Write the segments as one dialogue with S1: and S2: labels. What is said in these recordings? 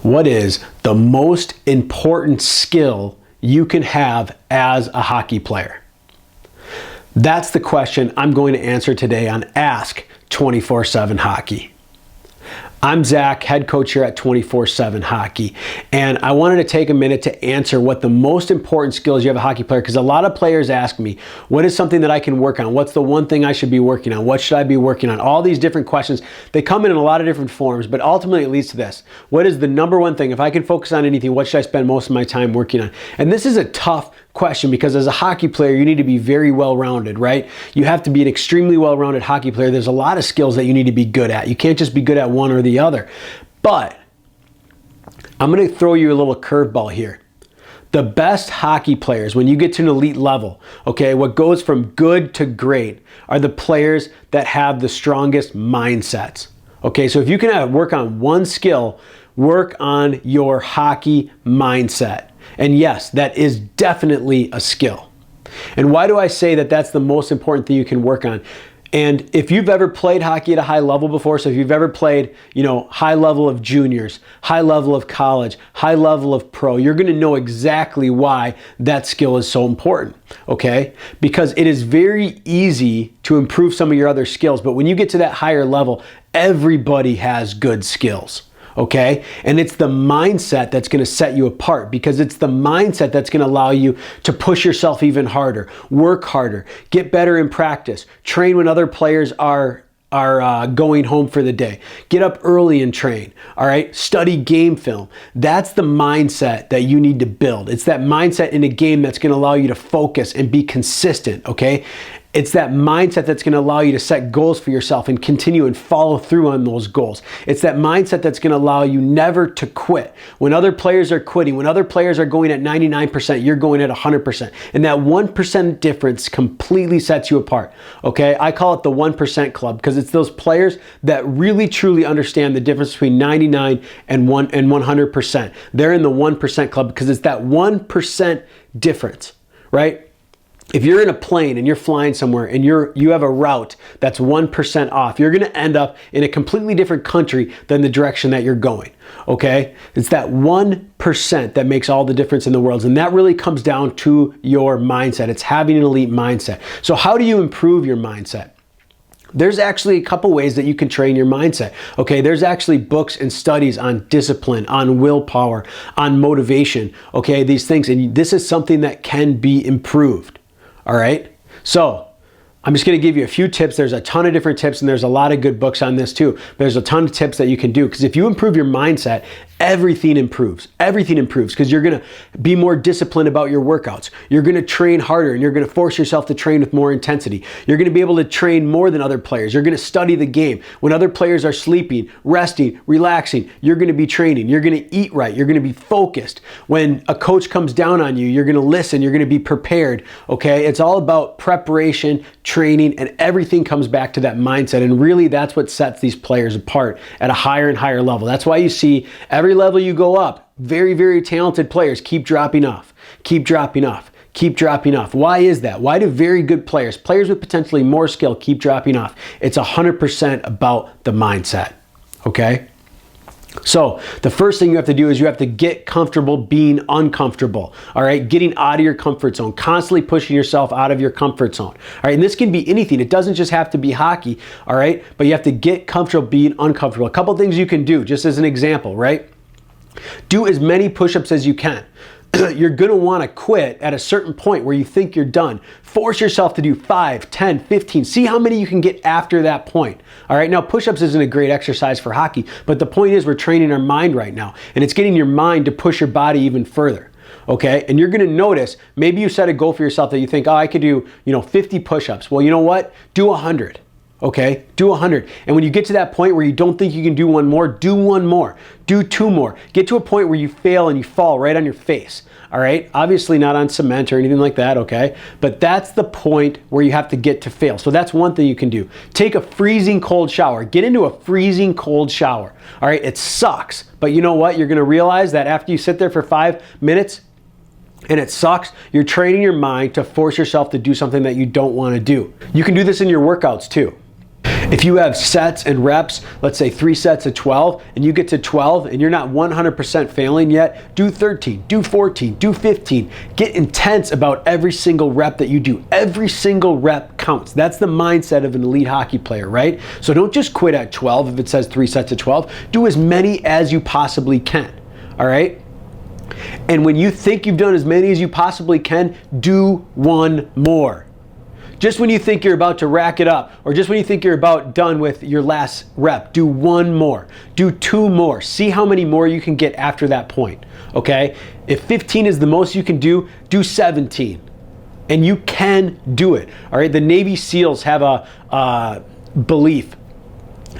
S1: What is the most important skill you can have as a hockey player? That's the question I'm going to answer today on Ask 24/7 Hockey. I'm Zach, head coach here at 24/7 Hockey, and I wanted to take a minute to answer what the most important skills you have a hockey player, because a lot of players ask me, what is something that I can work on? What's the one thing I should be working on? What should I be working on? All these different questions, they come in a lot of different forms, but ultimately it leads to this. What is the number one thing? If I can focus on anything, what should I spend most of my time working on? And this is a tough question because as a hockey player, you need to be very well-rounded, right? You have to be an extremely well-rounded hockey player. There's a lot of skills that you need to be good at. You can't just be good at one or the other. But I'm going to throw you a little curveball here. The best hockey players, when you get to an elite level, okay, what goes from good to great are the players that have the strongest mindsets. Okay, so if you can work on one skill, work on your hockey mindset. And yes, that is definitely a skill. And why do I say that that's the most important thing you can work on? And if you've ever played hockey at a high level before, so if you've ever played, high level of juniors, high level of college, high level of pro, you're going to know exactly why that skill is so important, okay? Because it is very easy to improve some of your other skills, but when you get to that higher level, everybody has good skills. Okay? And it's the mindset that's going to set you apart, because it's the mindset that's going to allow you to push yourself even harder, work harder, get better in practice, train when other players are going home for the day, get up early and train, all right? Study game film. That's the mindset that you need to build. It's that mindset in a game that's going to allow you to focus and be consistent, okay? It's that mindset that's going to allow you to set goals for yourself and continue and follow through on those goals. It's that mindset that's going to allow you never to quit. When other players are quitting, when other players are going at 99%, you're going at 100%. And that 1% difference completely sets you apart. Okay? I call it the 1% club, because it's those players that really truly understand the difference between 99 and 100%. They're in the 1% club because it's that 1% difference, right? If you're in a plane and you're flying somewhere and you have a route that's 1% off, you're going to end up in a completely different country than the direction that you're going, okay? It's that 1% that makes all the difference in the world, and that really comes down to your mindset. It's having an elite mindset. So how do you improve your mindset? There's actually a couple ways that you can train your mindset. Okay, there's actually books and studies on discipline, on willpower, on motivation, okay, these things, and this is something that can be improved. All right, so I'm just going to give you a few tips. There's a ton of different tips, and there's a lot of good books on this too. But there's a ton of tips that you can do, because if you improve your mindset, everything improves. Everything improves, because you're going to be more disciplined about your workouts. You're going to train harder, and you're going to force yourself to train with more intensity. You're going to be able to train more than other players. You're going to study the game. When other players are sleeping, resting, relaxing, you're going to be training. You're going to eat right. You're going to be focused. When a coach comes down on you, you're going to listen. You're going to be prepared. Okay? It's all about preparation, training, and everything comes back to that mindset. And really, that's what sets these players apart at a higher and higher level. That's why you see every level you go up, very, very talented players keep dropping off, keep dropping off, keep dropping off. Why is that? Why do very good players, players with potentially more skill, keep dropping off? It's 100% about the mindset, okay? So the first thing you have to do is you have to get comfortable being uncomfortable, all right? Getting out of your comfort zone, constantly pushing yourself out of your comfort zone, all right? And this can be anything. It doesn't just have to be hockey, all right? But you have to get comfortable being uncomfortable. A couple things you can do, just as an example, right? Do as many push-ups as you can. You're going to want to quit at a certain point where you think you're done. Force yourself to do 5, 10, 15. See how many you can get after that point. All right, now push-ups isn't a great exercise for hockey, but the point is we're training our mind right now, and it's getting your mind to push your body even further. Okay, and you're going to notice, maybe you set a goal for yourself that you think, oh, I could do 50 push-ups. Well, you know what? Do 100. Okay, do 100. And when you get to that point where you don't think you can do one more, do one more, do 2 more. Get to a point where you fail and you fall right on your face. All right, obviously not on cement or anything like that, okay? But that's the point where you have to get to fail. So that's one thing you can do. Take a freezing cold shower. Get into a freezing cold shower. All right, it sucks. But you know what? You're gonna realize that after you sit there for 5 minutes, and it sucks, you're training your mind to force yourself to do something that you don't want to do. You can do this in your workouts too. If you have sets and reps, let's say 3 sets of 12, and you get to 12 and you're not 100% failing yet, do 13, do 14, do 15. Get intense about every single rep that you do. Every single rep counts. That's the mindset of an elite hockey player, right? So don't just quit at 12 if it says 3 sets of 12. Do as many as you possibly can, all right? And when you think you've done as many as you possibly can, do one more. Just when you think you're about to rack it up, or just when you think you're about done with your last rep, do one more, do 2 more. See how many more you can get after that point, okay? If 15 is the most you can do 17. And you can do it, all right? The Navy SEALs have a belief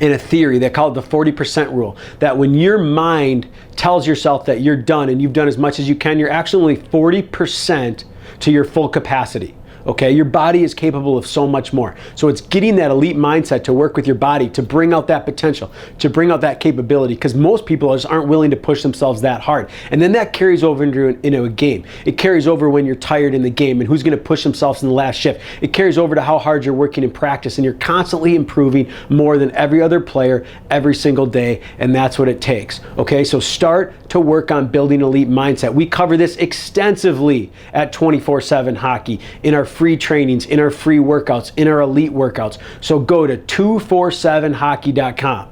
S1: in a theory they call it the 40% rule, that when your mind tells yourself that you're done and you've done as much as you can, you're actually only 40% to your full capacity. Okay, your body is capable of so much more. So it's getting that elite mindset to work with your body to bring out that potential, to bring out that capability, because most people just aren't willing to push themselves that hard. And then that carries over into a game. It carries over when you're tired in the game and who's going to push themselves in the last shift. It carries over to how hard you're working in practice, and you're constantly improving more than every other player every single day, and that's what it takes. Okay, so start to work on building elite mindset. We cover this extensively at 24/7 Hockey in our free trainings, in our free workouts, in our elite workouts. So go to 247hockey.com.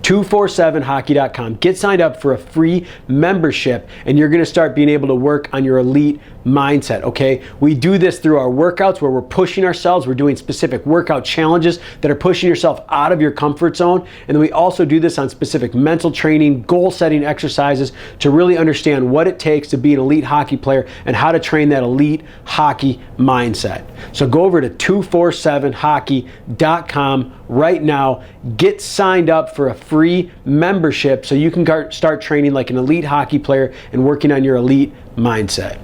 S1: 247hockey.com. Get signed up for a free membership, and you're going to start being able to work on your elite mindset, okay? We do this through our workouts where we're pushing ourselves. We're doing specific workout challenges that are pushing yourself out of your comfort zone. And then we also do this on specific mental training, goal setting exercises to really understand what it takes to be an elite hockey player and how to train that elite hockey mindset. So go over to 247hockey.com right now. Get signed up for a free membership so you can start training like an elite hockey player and working on your elite mindset.